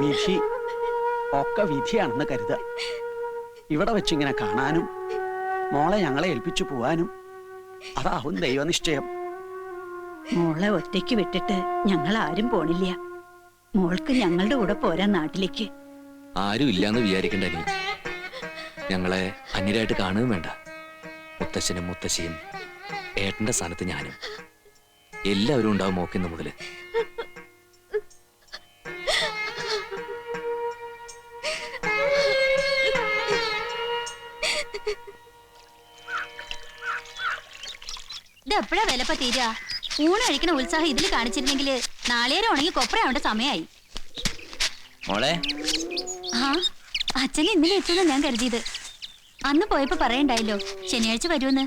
വിധി ഒക്കെ വിധിയാണെന്ന് കരുതുക. ഇവിടെ വെച്ചിങ്ങനെ കാണാനും മോളെ ഞങ്ങളെ ഏൽപ്പിച്ചു പോവാനും അതാവും ദൈവനിശ്ചയം. മോളെ ഒറ്റയ്ക്ക് വിട്ടിട്ട് ഞങ്ങൾ ആരും പോണില്ല. മോൾക്ക് ഞങ്ങളുടെ കൂടെ പോരാ നാട്ടിലേക്ക്. ആരും ഇല്ലാന്ന് വിചാരിക്കണ്ട നീ. ഞങ്ങളെ അന്യരായിട്ട് കാണുകയും വേണ്ട. മുത്തശ്ശനും മുത്തശ്ശിയും ഏട്ടന്റെ സ്ഥാനത്ത് ഞാനും എല്ലാവരും ഉണ്ടാവും മോക്കുന്ന മുതല്. ഇതെപ്പോഴാ വിലപ്പ തീരാ? ഊണ് കഴിക്കുന്ന ഉത്സാഹം ഇതിൽ കാണിച്ചിരുന്നെങ്കിൽ നാളേരം ഉണങ്ങി കൊപ്രയാവേണ്ട സമയമായി. മോളെ, ആ അച്ഛനെ ഇന്നലെ എത്തുന്ന ഞാൻ കരുതിയത്. അന്ന് പോയപ്പോ പറയണ്ടായല്ലോ ശനിയാഴ്ച വരുമെന്ന്.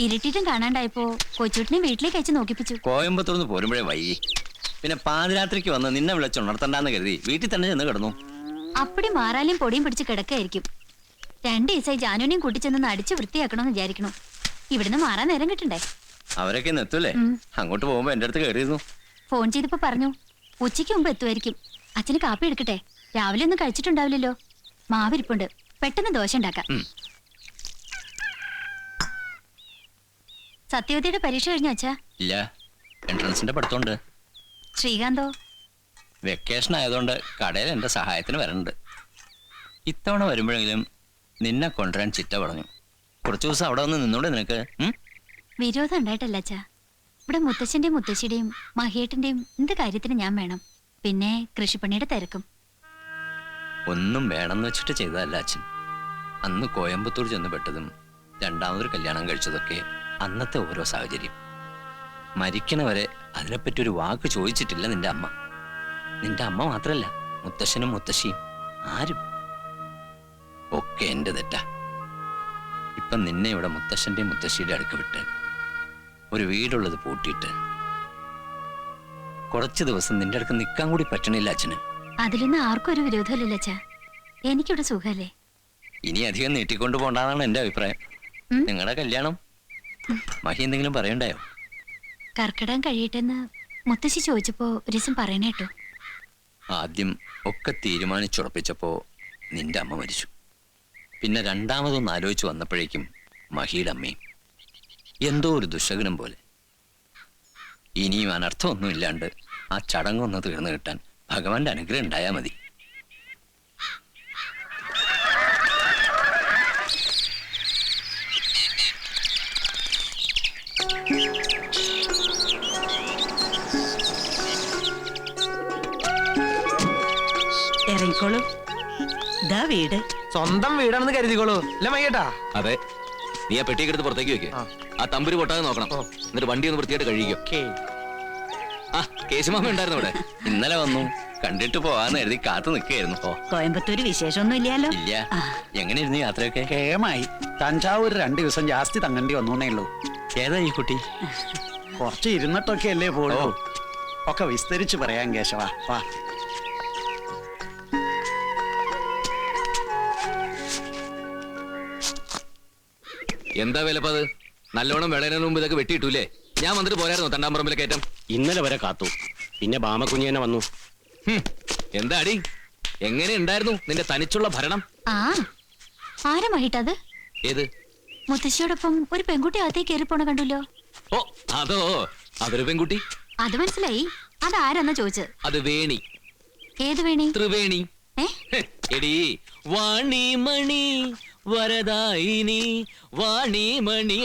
ഇരുട്ടിട്ടും കാണാണ്ടായപ്പോ കൊച്ചുട്ടിനെ വീട്ടിലേക്ക് അയച്ച് നോക്കിപ്പിച്ചു. കോയമ്പത്തൂർന്ന് പോരുമ്പോഴേ വൈകി. പിന്നെ പാതിരാത്രിക്ക് വന്ന് നിന്നെ വിളിച്ചുണർത്തണ്ടെന്ന് കരുതി വീട്ടിൽ തന്നെ ചെന്ന് കിടന്നു. അപ്പടി മാറാലും പൊടിയും പിടിച്ച് കിടക്കായിരിക്കും. 2 ദിവസമായി ജാനുവിനെയും കൂട്ടിച്ചെന്ന് അടിച്ച് വൃത്തിയാക്കണമെന്ന് വിചാരിക്കണു. ഇവിടുന്ന് മാറാൻ നേരം കിട്ടണ്ടേ? അവരൊക്കെ ഇന്ന് എത്തൂലേ? അങ്ങോട്ട് പോകുമ്പോ എന്റെ അടുത്ത് കയറിയിരുന്നു. ഫോൺ ചെയ്തപ്പോ പറഞ്ഞു ഉച്ചയ്ക്ക് മുമ്പ് എത്തുമായിരിക്കും. അച്ഛന് കാപ്പി എടുക്കട്ടെ? രാവിലെ ഒന്നും കഴിച്ചിട്ടുണ്ടാവില്ലല്ലോ. മാവിരിപ്പുണ്ട്, പെട്ടെന്ന് ദോശ ഉണ്ടാക്കാം. സത്യവതിയുടെ പരീക്ഷ കഴിഞ്ഞോ അച്ഛാ? ഇല്ല, എൻട്രൻസിന്റെ പഠിത്തമുണ്ട്. ശ്രീകാന്തോ? വെക്കേഷൻ ആയതുകൊണ്ട് കടയിൽ എന്റെ സഹായത്തിന് വരണുണ്ട്. ഇത്തവണ വരുമ്പോഴെങ്കിലും നിന്നെ കൊണ്ടുവരാൻ ചിറ്റ പറഞ്ഞു. കുറച്ചു ദിവസം അവിടെ വന്ന് നിന്നോടെ നിനക്ക്. വിരോധം ഉണ്ടായിട്ടല്ല അച്ഛാ. ഇവിടെ മുത്തശ്ശന്റെയും മുത്തശ്ശിയുടെയും മഹിയേട്ടന്റെയും എന്ത് കാര്യത്തിന് ഞാൻ വേണം. പിന്നെ കൃഷിപ്പണിയുടെ തിരക്കും. ഒന്നും വേണമെന്ന് വെച്ചിട്ട് ചെയ്തതല്ല അച്ഛൻ. അന്ന് കോയമ്പത്തൂർ ചെന്ന് പെട്ടതും രണ്ടാമതൊരു കല്യാണം കഴിച്ചതൊക്കെ അന്നത്തെ ഓരോ സാഹചര്യം. മരിക്കണവരെ അതിനെപ്പറ്റി ഒരു വാക്ക് ചോദിച്ചിട്ടില്ല നിന്റെ അമ്മ. നിന്റെ അമ്മ മാത്രല്ല, മുത്തശ്ശനും മുത്തശ്ശിയും ആരും. ഒക്കെ എന്റെ തെറ്റാ. ഇപ്പം നിന്നെ ഇവിടെ മുത്തശ്ശന്റെയും മുത്തശ്ശിയുടെ അടുക്ക് വിട്ട് ഒരു വീടുള്ളത് പൂട്ടിയിട്ട് കുറച്ച് ദിവസം നിന്റെ അടുക്ക് നിൽക്കാൻ കൂടി പറ്റണില്ല അച്ഛന്. അതിലൊന്നും ആർക്കും ഒരു വിരോധമില്ലല്ലോ അച്ഛാ. എനിക്കിവിടെ സുഖല്ലേ. ഇനി അധികം നീട്ടിക്കൊണ്ടു പോണ്ടാന്നാണ് എന്റെ അഭിപ്രായം. നിങ്ങളുടെ കല്യാണം മഹി എന്തെങ്കിലും പറയണ്ടായോ? കർക്കിടകം കഴിയട്ടെന്ന് മുത്തശ്ശി ചോദിച്ചപ്പോ ഒരു ദിവസം പറയണേട്ടോ. ആദ്യം ഒക്കെ തീരുമാനിച്ചുറപ്പിച്ചപ്പോ നിന്റെ അമ്മ മരിച്ചു. പിന്നെ രണ്ടാമതൊന്ന് ആലോചിച്ച് വന്നപ്പോഴേക്കും മഹിയുടെ അമ്മയും. എന്തോ ഒരു ദുശകനം പോലെ. ഇനിയും അനർത്ഥമൊന്നും ഇല്ലാണ്ട് ആ ചടങ്ങൊന്ന് തീർന്നു കിട്ടാൻ ഭഗവാന്റെ അനുഗ്രഹം ഉണ്ടായാൽ മതി. ഇറങ്ങിക്കോളൂ. ഇതാ വീട്. സ്വന്തം വീടാണെന്ന് കരുതിക്കോളൂ അല്ലേ മയ്യേട്ടാ? അതെ, നീ ആ പെട്ടിയൊക്കെ എടുത്ത് പുറത്തേക്ക് വെക്ക്. ആ തമ്പുര് പൊട്ടാതെ നോക്കണം. എന്നിട്ട് വണ്ടി ഒന്ന് വൃത്തിയായിട്ട് കഴിക്കോ. ആ കേശുമാമ ഉണ്ടായിരുന്നു ഇവിടെ. ഇന്നലെ വന്നു, കണ്ടിട്ട് പോവാന്ന് കരുതി കാത്തു നിൽക്കുകയായിരുന്നു. കോയമ്പത്തൂര് വിശേഷമൊന്നും ഇല്ലല്ലോ. ഇല്ല, എങ്ങനെയായിരുന്നു യാത്രയൊക്കെ? കേമായി. തഞ്ചാവൂർ 2 ദിവസം ജാസ്തി തങ്ങണ്ടി വന്നേ ഉള്ളൂ. ഏതാ ഈ കുട്ടി? കുറച്ച് ഇരുന്നിട്ടൊക്കെ അല്ലേ പോളൂ. ഒക്കെ വിസ്തരിച്ച് പറയാൻ കേശവാ. വാ. എന്താ വിലപ്പത്? നല്ലോണം വിളയുന്നതിന് മുമ്പ് ഇതൊക്കെ വെട്ടിയിട്ടൂലേ? ഞാൻ വന്നിട്ട് പോരായിരുന്നു തണ്ടാമ്പറമ്പിലെ കയറ്റം. ഇന്നലെ വരെ കാത്തു, പിന്നെ ബാമക്കുഞ്ഞി തന്നെ വന്നു. എന്താടി, എങ്ങനെ ഉണ്ടായിരുന്നു നിന്റെ തനിച്ചുള്ള ഭരണം? ആ ആരാ മഹിട്ടത്? ഏത്? മുത്തശ്ശിയോടൊപ്പം ഒരു പെൺകുട്ടി അകത്തേക്ക് കയറി പോണ കണ്ടല്ലോ. ഓ അതോ, അതൊരു പെൺകുട്ടി. അത് മനസ്സിലായി. അതാരെന്നാ ചോദിച്ചത്? അത് വേണി. ഏത് വേണി? ത്രിവേണി. എടി വാണിമണി വരദായിനി, വാണിമണി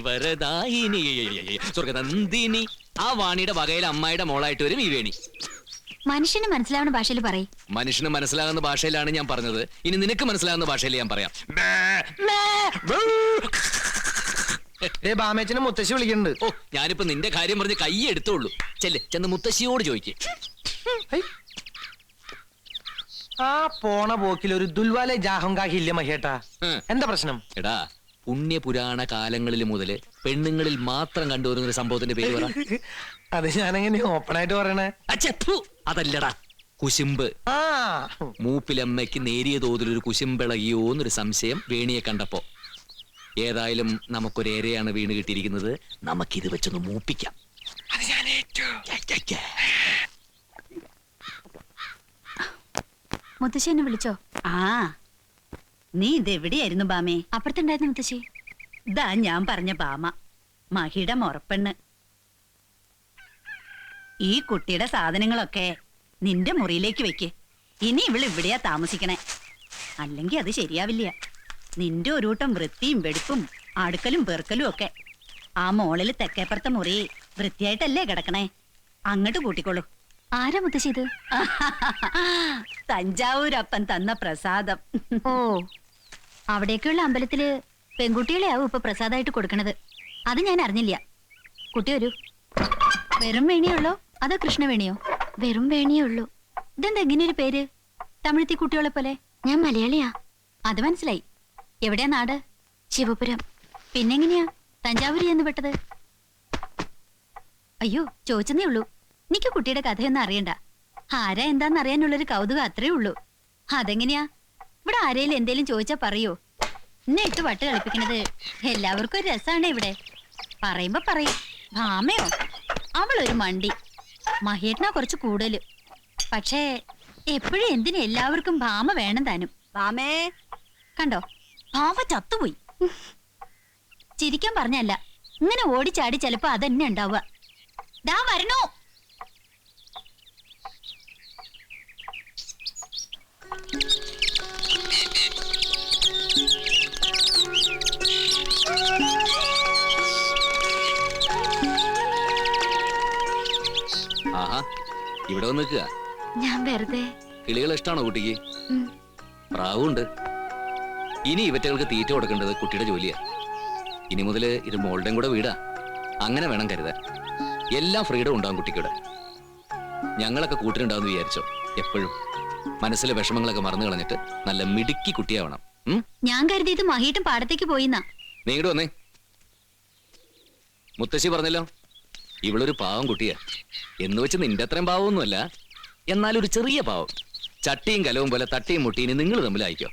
വരദായിനി സ്വർഗനന്ദിനി. ആ വാണിയുടെ വകയിൽ അമ്മായിയുടെ മോളായിട്ട് വരും ഈ വേണി. മനുഷ്യന് മനസ്സിലാവുന്ന ഭാഷയിൽ പറയും. മനുഷ്യന് മനസ്സിലാകുന്ന ഭാഷയിലാണ് ഞാൻ പറഞ്ഞത്. ഇനി നിനക്ക് മനസ്സിലാകുന്ന ഭാഷയിൽ ഞാൻ പറയാം. ബാമേച്ചനെ മുത്തശ്ശി വിളിക്കുന്നുണ്ട്. ഓ, ഞാനിപ്പോ നിന്റെ കാര്യം പറഞ്ഞ് കൈ എടുത്തോളൂ. ചെന്ന് മുത്തശ്ശിയോട് ചോദിക്കേ. ആ പോണ പോക്കിൽ ഒരു ദുൽവാലെ ജാഹങ്കാഹി ഇല്ല മഹേട്ടാ. എന്താ പ്രശ്നം? എടാ, പുണ്യപുരാണ കാലങ്ങളിൽ മുതല് പെണ്ണുങ്ങളിൽ മാത്രം കണ്ടുവരുന്ന ഒരു സംഭവത്തിന്റെ പേര് പറ. അത് ഞാനെങ്ങനെ ഓപ്പൺ ആയിട്ട് പറയണേ? അതല്ലടാ, കുശുമ്പ്. ആ മൂപ്പിലമ്മയ്ക്ക് നേരിയ തോതിലൊരു കുശുമ്പിളകിയോ എന്നൊരു സംശയം വേണിയെ കണ്ടപ്പോ. ഏതായാലും നമുക്കൊരേരെയാണ് വീണ് കിട്ടിയിരിക്കുന്നത്. നമുക്കിത് വെച്ചൊന്ന് മൂപ്പിക്കാം. മുത്തശ്ശി എന്നെ വിളിച്ചോ? ആ നീ ഇതെവിടെയായിരുന്നു ബാമേ? അപ്പുറത്തുണ്ടായിരുന്നു മുത്തശ്ശി. ഇതാ ഞാൻ പറഞ്ഞ ബാമ, മഹിയുടെ മുറപ്പെണ്ണ്. ഈ കുട്ടിയുടെ സാധനങ്ങളൊക്കെ നിന്റെ മുറിയിലേക്ക് വെക്ക്. ഇനി ഇവിടെയാ താമസിക്കണേ, അല്ലെങ്കിൽ അത് ശരിയാവില്ല. നിന്റെ ഒരു കൂട്ടം വൃത്തിയും വെടിപ്പും അടുക്കലും പെറുക്കലും ഒക്കെ ആ മോളിൽ തെക്കേപ്പുറത്തെ മുറി വൃത്തിയായിട്ടല്ലേ കിടക്കണേ, അങ്ങോട്ട് കൂട്ടിക്കോളൂ. ആരാ മുത്തശ്ശി ഇത്? തഞ്ചാവൂരപ്പൻ തന്ന പ്രസാദം. ഓ, അവിടേക്കുള്ള അമ്പലത്തില് പെൺകുട്ടികളെ ആവും ഇപ്പൊ പ്രസാദമായിട്ട് കൊടുക്കണത്. അത് ഞാൻ അറിഞ്ഞില്ല. കുട്ടി വരൂ. വെറും വേണിയുള്ളോ അതോ കൃഷ്ണവേണിയോ? വെറും വേണിയേ ഉള്ളൂ. ഇതെന്താ ഇങ്ങനെയൊരു പേര്? തമിഴത്തി കുട്ടികളെ പോലെ. ഞാൻ മലയാളിയാ. അത് മനസ്സിലായി. എവിടെയാ നാട്? ശിവപുരം. പിന്നെങ്ങനെയാ തഞ്ചാവൂരി എന്ന് പെട്ടത്? അയ്യോ, ചോദിച്ചതേ ഉള്ളൂ. എനിക്ക് കുട്ടിയുടെ കഥയൊന്നും അറിയണ്ട. ആരാ എന്താന്ന് അറിയാനുള്ളൊരു കൗതുകം അത്രേ ഉള്ളൂ. അതെങ്ങനെയാ? ഇവിടെ ആരേലും എന്തേലും ചോദിച്ചാ പറയോ? എന്നെ ഇട്ട് വട്ട് കളിപ്പിക്കണത് എല്ലാവർക്കും ഒരു രസാണ്. ഇവിടെ പറയുമ്പോ പറയും ഭാമയോ, അവളൊരു മണ്ടി. മഹേട്ടനാ കുറച്ച് കൂടുതല്. പക്ഷേ എപ്പോഴും എന്തിനും എല്ലാവർക്കും ഭാമ വേണം താനും. ബാമേ, കണ്ടോ, ഭാമ ചത്തുപോയി. ചിരിക്കാൻ പറഞ്ഞല്ല, ഇങ്ങനെ ഓടിച്ചാടി ചിലപ്പോ അതന്നെ ഉണ്ടാവുക. ദാ വരണോ. ആഹാ, ഇവിടെ വന്ന് നിൽക്കുക. ഞാൻ വെറുതെ. കിളികൾ ഇഷ്ടമാണോ കുട്ടിക്ക്? പ്രാവുണ്ട്. ഇനി ഇവറ്റകൾക്ക് തീറ്റ കൊടുക്കേണ്ടത് കുട്ടിയുടെ ജോലിയാ. ഇനി മുതൽ ഇത് മോളുടെയും കൂടെ വീടാ. അങ്ങനെ വേണം കരുതാൻ. എല്ലാം ഫ്രീഡം ഉണ്ടാവും കുട്ടിക്കൂടെ. ഞങ്ങളൊക്കെ കൂട്ടിനുണ്ടാവും വിചാരിച്ചോ. എപ്പോഴും മനസ്സിലെ വിഷമങ്ങളൊക്കെ മറന്നു കളഞ്ഞിട്ട് നല്ല മിടുക്കി കുട്ടിയാവണം. ഞാൻ കരുതിയത് മഹീട്ടും പാടത്തേക്ക് പോയിന്നാ. നീ ഇങ്ങോട്ട് വന്നേ. മുത്തശ്ശി പറഞ്ഞല്ലോ, ഇവളൊരു പാവം കുട്ടിയാ. എന്ന് വെച്ച് നിന്റെ അത്രയും പാവമൊന്നുമല്ല, എന്നാലും ഒരു ചെറിയ പാവം. ചട്ടിയും കലവും പോലെ തട്ടിയും മുട്ടിയും നിങ്ങൾ തമ്മിലായിക്കോ.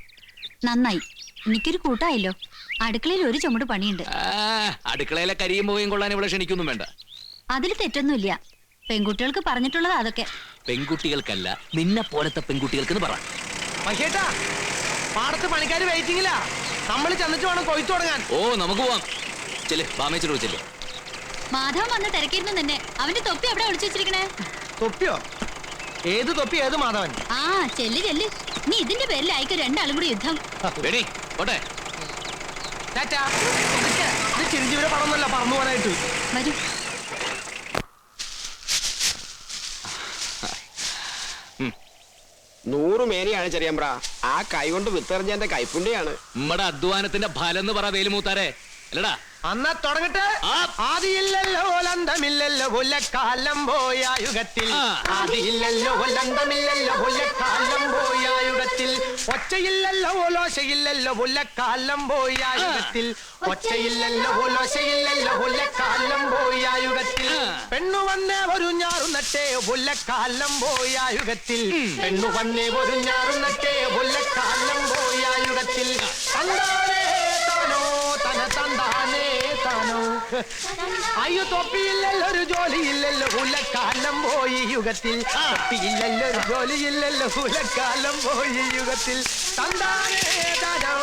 നന്നായി, എനിക്കൊരു കൂട്ടായല്ലോ. അടുക്കളയിൽ ഒരു ചുമട് പണിയുണ്ട്. അടുക്കളയിലെ കരിയും പോയും കൊള്ളാൻ ഇവിടെ ക്ഷണിക്കൊന്നും വേണ്ട. അതിൽ തെറ്റൊന്നുമില്ല. പെൺകുട്ടികൾക്ക് പറഞ്ഞിട്ടുള്ളത് അതൊക്കെ. പെൺകുട്ടികൾക്കല്ല, നിന്നെ പോലത്തെ പെൺകുട്ടികൾക്ക് പറ. മഹേട്ടാ, പാടത്ത് പണിക്കാര് വെയിറ്റിംഗിലാ. നമ്മൾ ചെന്നിട്ട് വേണം കൊയ്ത്തു തുടങ്ങാൻ. ഓ, നമുക്ക് പോവാം. ചെല്ലേ, ബാമേച്ചോട് ചെല്ലേ. മാധവൻ വന്ന് തിരക്കിയിരുന്നു തന്നെ. അവന്റെ തൊപ്പി എവിടെ ഒളിച്ചു വെച്ചിരിക്കണേ? തൊപ്പിയോ? ഏത് തൊപ്പി, ഏത് മാധവൻ? ആ, ചെല്ല് ചെല്ല്. നീ ഇതിന്റെ പേരിലായിക്കോ രണ്ടാളും കൂടി യുദ്ധം. വേണി പോട്ടെ. ഇത് ചിരഞ്ജീവിയുടെ പടമൊന്നുമല്ല പറന്നു പോകാനായിട്ട്. വരൂ. നൂറ് മേനിയാണ് ചെറിയമ്പ്ര. ആ കൈ കൊണ്ട് വിത്തെറിഞ്ഞ കൈപ്പുണ്യാണ്. നമ്മടെ അധ്വാനത്തിന്റെ ഫലം എന്ന് പറ വേലുമൂത്താരെ, അല്ലടാ. അന്നാ തുടങ്ങട്ടെ. ആദിയില്ലല്ലോ ലന്തമില്ലല്ലോ കൊല്ലക്കാലം പോയ യുഗത്തിൽ. ആദിയില്ലല്ലോ ലന്തമില്ലല്ലോ കൊല്ലക്കാലം പോയ യുഗത്തിൽ. ഒച്ചയില്ലല്ലോ ലോശയില്ലല്ലോ കൊല്ലക്കാലം പോയ യുഗത്തിൽ. ഒച്ചയില്ലല്ലോ ലോശയില്ലല്ലോ കൊല്ലക്കാലം പോയ യുഗത്തിൽ. പെണ്ണു വന്നേ ഒരു ഞാറുന്നട്ടേ കൊല്ലക്കാലം പോയ യുഗത്തിൽ. പെണ്ണു വന്നേ ഒരു ഞാറുന്നട്ടേ കൊല്ലക്കാലം പോയ യുഗത്തിൽ. തന്താനേ താനോ തന തന്താനേ താനോ. അയ്യോ, തൊപ്പിയില്ലല്ലോ ഒരു ജോലിയില്ലല്ലോ കൊല്ലക്കാലം പോയി യുഗത്തിൽ. തൊപ്പിയില്ലല്ലോ ഒരു ജോലിയില്ലല്ലോ കൊല്ലക്കാലം പോയി യുഗത്തിൽ. തന്താനേ താനോ.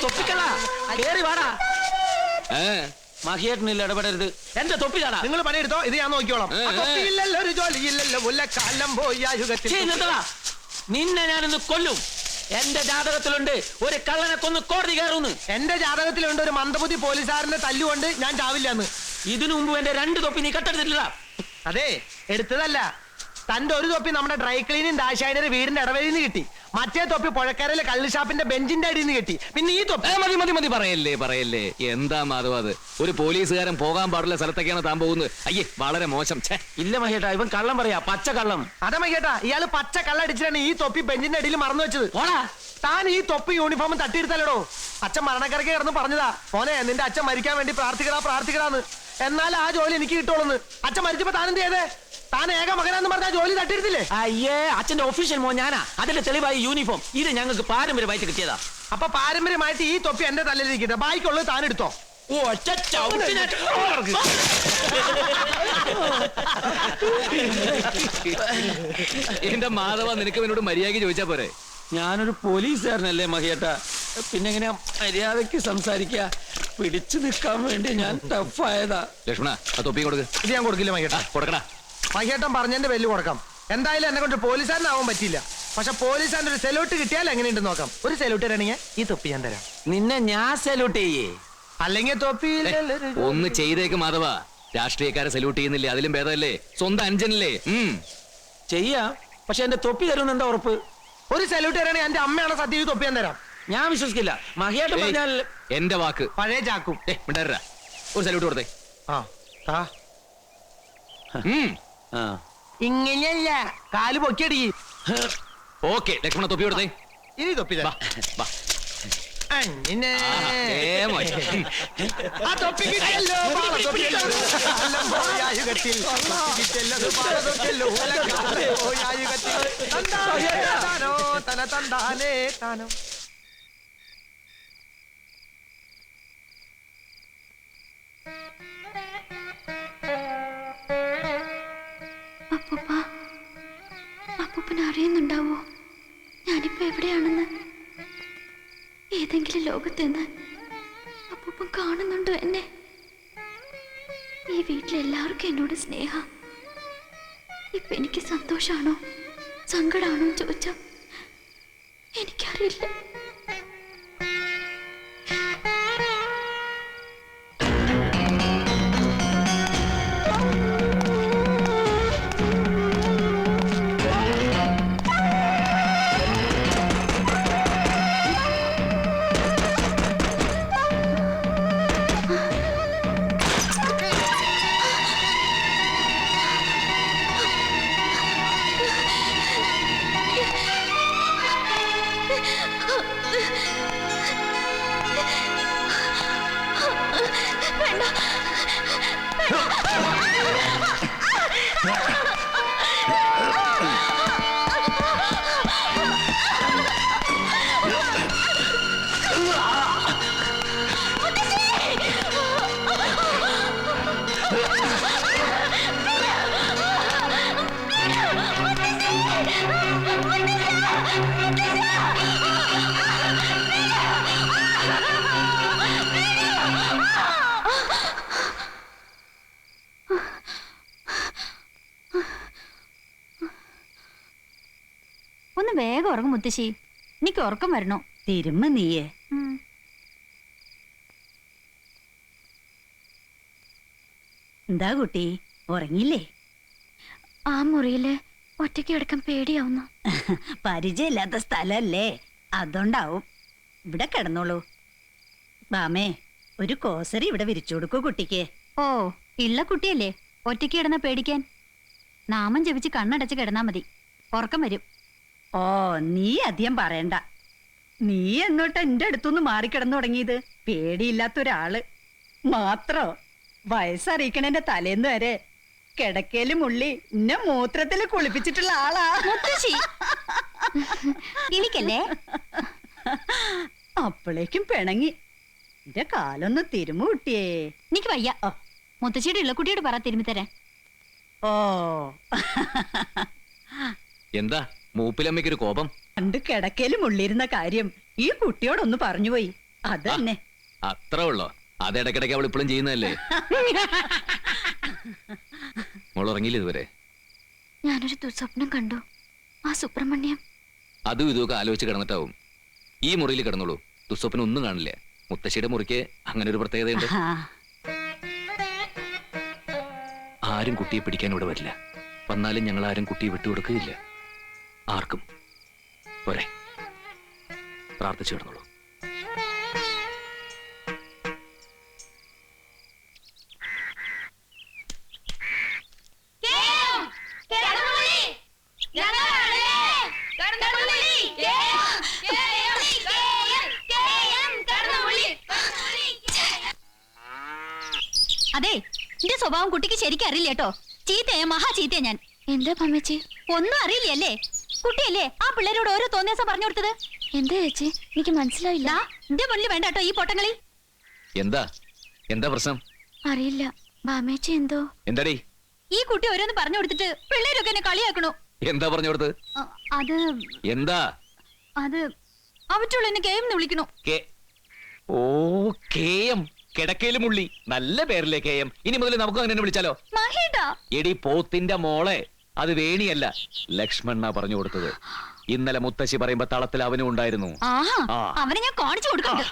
തൊപ്പിക്കല്ല കേറി വാടാ. മഹിയേട്ടനില്ല, ഇടപെടരുത്. എന്റെ തൊപ്പി താടാ. നിങ്ങൾ പണിയെടുത്തോ, ഇത് ഞാൻ നോക്കിയോളാം. തൊപ്പിയില്ലല്ലോ ഒരു ജോലിയില്ലല്ലോ കൊല്ലക്കാലം പോയി യുഗത്തിൽ. നിന്നെ ഞാനിന്ന് കൊല്ലും. എന്റെ ജാതകത്തിലുണ്ട് ഒരു കള്ളനെ കൊന്ന് കോടതി കയറുന്നു. എന്റെ ജാതകത്തിലുണ്ട് ഒരു മന്ദബുദ്ധി പോലീസുകാരന്റെ തല്ലുകൊണ്ട് ഞാൻ ചാവില്ലെന്ന്. ഇതിനു മുമ്പ് എന്റെ 2 തൊപ്പി നീ കട്ടെടുത്തിട്ടില്ല. അതെ, എടുത്തതല്ല. തന്റെ ഒരു തൊപ്പി നമ്മുടെ ഡ്രൈ ക്ലീനിങ് ദാശായനയുടെ വീടിന്റെ ഇടവഴിയിൽ നിന്ന് കിട്ടി. മറ്റേ തൊപ്പി പുഴക്കരയിലെ കള്ളുഷാപ്പിന്റെ ബെഞ്ചിന്റെ അടിയിൽ നിന്ന് കിട്ടി. പിന്നെ ഈ തൊപ്പി മതി മതി മതി, പറയല്ലേ പറയല്ലേ. എന്താ മാധവ അത്? ഒരു പോലീസുകാരൻ പോകാൻ പാടുള്ള സ്ഥലത്തേക്കാണ് താൻ പോകുന്നത്. അയ്യേ, വളരെ മോശം. ഇല്ല മഹേട്ടാ, ഇവൻ കള്ളം പറയാ, പച്ച കള്ളം. അതെ മയ്യേട്ടാ, ഇയാള് പച്ച കള്ളടിച്ചിട്ടാണ് ഈ തൊപ്പി ബെഞ്ചിന്റെ അടിയിൽ മറന്നു വെച്ചത്. ഓടാ, താൻ ഈ തൊപ്പി യൂണിഫോം തട്ടിയെടുത്തല്ലോ. അച്ഛൻ മരണക്കരക്ക് കിടന്ന് പറഞ്ഞതാ, മോനെ നിന്റെ അച്ഛൻ മരിക്കാൻ വേണ്ടി പ്രാർത്ഥിക്കടാ പ്രാർത്ഥിക്കടാന്ന്. എന്നാൽ ആ ജോലി എനിക്ക് കിട്ടുള്ളൂ. അച്ഛൻ മരിച്ചപ്പോ താൻ എന്ത് ചെയ്തേ? താൻ ഏക മകനാന്ന് പറഞ്ഞ ജോലി തട്ടിയെടുത്തില്ലേ? അയ്യേ, അച്ഛന്റെ ഒഫീഷ്യൽ മോൻ ഞാനാ. അതിന്റെ തെളിവായി യൂണിഫോം. ഇത് ഞങ്ങൾക്ക് പാരമ്പര്യമായിട്ട് കിട്ടിയതാ. അപ്പൊ പാരമ്പര്യമായിട്ട് ഈ തൊപ്പി എന്റെ തലയിലിരിക്കട്ടെ, ബാക്കിയുള്ളത് താൻ എടുത്തോ. ഒറ്റ ചവിട്ടിനെ. എന്റെ മാധവ, നിനക്ക് എന്നോട് മര്യാദയ്ക്ക് ചോദിച്ചാ പോരെ? ഞാനൊരു പോലീസുകാരനല്ലേ മഹിയേട്ട, പിന്നെ എങ്ങനെയാ മര്യാദയ്ക്ക് സംസാരിക്കുക? പിടിച്ചു നിൽക്കാൻ വേണ്ടി ഞാൻ ടഫായതാ. ലക്ഷ്മണ, ആ തൊപ്പി കൊടുക്ക്. ഇത് ഞാൻ കൊടുക്കില്ല മഹിയേട്ടാ. കൊടുക്കടാ. മഹിയേട്ടൻ പറഞ്ഞതിന്റെ ബെല്ല് കൊടുക്കാം. എന്തായാലും എന്നെ കൊണ്ട് പോലീസുകാരനാവാൻ പറ്റില്ല. പക്ഷെ പോലീസുകാരൻ്റെ ഒരു സെലൂട്ട് കിട്ടിയാൽ എങ്ങനെയുണ്ട് നോക്കാം. ഒരു സെലൂട്ട് തരണെങ്കിൽ ഈ തൊപ്പി ഞാൻ തരാം. നിന്നെ ഞാൻ സല്യൂട്ട് ചെയ്യേ. അല്ലെങ്കിൽ തൊപ്പി ഒന്ന് ചെയ്തേക്ക് മാധവ. രാഷ്ട്രീയക്കാരെ സല്യൂട്ട് ചെയ്യുന്നില്ലേ? അതിലും ഭേദമല്ലേ സ്വന്തം അഞ്ചനല്ലേ? ചെയ്യാം, പക്ഷെ എന്റെ തൊപ്പി തരുമെന്ന് എന്താ ഉറപ്പ്? ഒരു സെലൂട്ട് തരാണെങ്കിൽ എന്റെ അമ്മയാണ് സത്യം, ഈ തൊപ്പി ഞാൻ തരാം. ഞാൻ വിശ്വസിക്കില്ല. മഹിയേട്ടൻ പറഞ്ഞാൽ എന്റെ വാക്ക്. പഴയ ചാക്കും. മിണ്ടാ, ഒരു സല്യൂട്ട് കൊടുത്തേ. ഇങ്ങനെയല്ല, കാല് പൊക്കിയടി. ഓക്കെ ലക്ഷ്മണ, തൊപ്പി കൊടുത്തേ. ഇനി തൊപ്പി തരാം. അങ്ങനെ. ആ തൊപ്പി കിട്ടിയല്ലോ, പാളത്തൊപ്പിയല്ലോ. അലമ്പോയായുഗത്തിൽ തൊപ്പി കിട്ടിയല്ലോ, പാളത്തൊപ്പിയല്ലോ. അലമ്പോയായുഗത്തിൽ തന്താനോ തന തന്താനേ താനോ. അപ്പൂപ്പൻ അറിയുന്നുണ്ടാവോ ഞാനിപ്പോ എവിടെയാണെന്ന്? ഏതെങ്കിലും ലോകത്തെന്ന് അപ്പൂപ്പൻ കാണുന്നുണ്ടോ എന്നെ? ഈ വീട്ടിലെല്ലാവർക്കും എന്നോട് സ്നേഹ. ഇപ്പൊ എനിക്ക് സന്തോഷാണോ സങ്കടാണോ ചോദിച്ചാ എനിക്കറിയില്ല. ഒന്ന് വേഗം ഉറങ്ങും മുത്തശ്ശി, എനിക്ക് ഉറക്കം വരണോ. തിരുമ്മ നീയേ. എന്താ കുട്ടി, ഉറങ്ങിയില്ലേ? ആ മുറിയില് ഒറ്റയ്ക്ക് കിടക്കാൻ പേടിയാവുന്നു. പരിചയമില്ലാത്ത സ്ഥലല്ലേ, അതുകൊണ്ടാവും. ഇവിടെ കിടന്നോളൂ. ബാമേ, ഒരു കോസരി ഇവിടെ വിരിച്ചു കൊടുക്കൂ കുട്ടിക്ക്. ഓ, ഇള്ള കുട്ടിയല്ലേ, ഒറ്റയ്ക്ക് കിടന്ന പേടിക്കാൻ. നാമം ജപിച്ച് കണ്ണടച്ച് കിടന്നാ മതി, ഉറക്കം വരും. ഓ, നീ അധികം പറയണ്ട. നീ എന്നോട്ട് എന്റെ അടുത്തുനിന്ന് മാറിക്കിടന്നു തുടങ്ങിയത്. പേടിയില്ലാത്ത ഒരാള് മാത്രോ? വയസ്സറിയിക്കണേന്റെ തലേന്ന് വരെ കിടക്കയില് മുള്ളി എന്നെ മൂത്രത്തില് കുളിപ്പിച്ചിട്ടുള്ള ആളാ മുത്തശ്ശി. എനിക്കല്ലേ? അപ്പോഴേക്കും പിണങ്ങി. എന്റെ കാലൊന്ന് തിരുമു കുട്ടിയേ. എനിക്ക് വയ്യ. മുത്തശ്ശിയുടെ ഇള്ളക്കുട്ടിയോട് പറ തിരുമ്മി തരാൻ. ഓ, എന്താ മൂപ്പിലമ്മയ്ക്കൊരു കോപം? പണ്ട് കിടക്കയില് മുള്ളിയിരുന്ന കാര്യം ഈ കുട്ടിയോടൊന്ന് പറഞ്ഞുപോയി, അതന്നെ. അത്ര ഉള്ളോ? അത് ഇടയ്ക്കിടയ്ക്ക് അവൾ ഇപ്പോഴും ചെയ്യുന്നതല്ലേ? മോൾ ഉറങ്ങിയില്ല ഇതുവരെ? ഞാനൊരു ദുസ്വപ്നം കണ്ടു. ആ സുബ്രഹ്മണ്യം അതും ഇതുമൊക്കെ ആലോചിച്ച് കിടന്നിട്ടാവും. ഈ മുറിയിൽ കിടന്നോളൂ, ദുസ്വപ്നം ഒന്നും കാണില്ല. മുത്തശ്ശിയുടെ മുറിക്ക് അങ്ങനെ ഒരു പ്രത്യേകതയുണ്ട്. ആരും കുട്ടിയെ പിടിക്കാൻ ഇവിടെ വരില്ല. വന്നാലും ഞങ്ങൾ ആരും കുട്ടിയെ വിട്ടുകൊടുക്കുകയില്ല ആർക്കും. പോരെ, പ്രാർത്ഥിച്ചു കിടന്നോളൂ. അതെ എന്റെ സ്വഭാവം കുട്ടിക്ക് ശരിക്കും അറിയില്ല കേട്ടോ. ചീത്തയാ, മഹാ ചീത്തയാ ഞാൻ. എന്താ അമ്മച്ചി? ഒന്നും അറിയില്ലല്ലേ? കുട്ടിയല്ലേ ആ പിള്ളേരോട് ഓരോ തോന്നിയാസം പറഞ്ഞു കൊടുത്തത്? എന്താ ചേച്ചി എനിക്ക് മനസ്സിലായില്ല. എന്റെ മുന്നിൽ വേണ്ട കേട്ടോ ഈ പൊട്ടങ്ങളി. എന്താ എന്താ പ്രശ്നം? അറിയില്ല ബാമേച്ചി എന്തോ. എന്താടി? ഈ കുട്ടി ഓരോന്ന് പറഞ്ഞു കൊടുത്തിട്ട് പിള്ളേരൊക്കെ എന്നെ കളിയാക്കണു. എന്താ പറഞ്ഞു കൊടുത്ത്? അത് എന്താ അത് അവറ്റുള്ള എന്നെ കേം വിളിക്കണു. ഓ കേയം, കിടക്കയില് മുള്ളി. നല്ല പേരല്ലേ കേയം. ഇനി മുതൽ നമുക്ക് അങ്ങനെ വിളിച്ചാലോ? മഹേട്ടാ എടി പോത്തിന്റെ മോളെ, അത് വേണിയല്ല ലക്ഷ്മണ പറഞ്ഞു കൊടുത്തത്. ഇന്നലെ മുത്തശ്ശി പറയുമ്പോ തളത്തിൽ അവനും ഉണ്ടായിരുന്നു. ആഹാ ആ. അവനെ ഞാൻ കാണിച്ചു കൊടുക്കണ്ട്.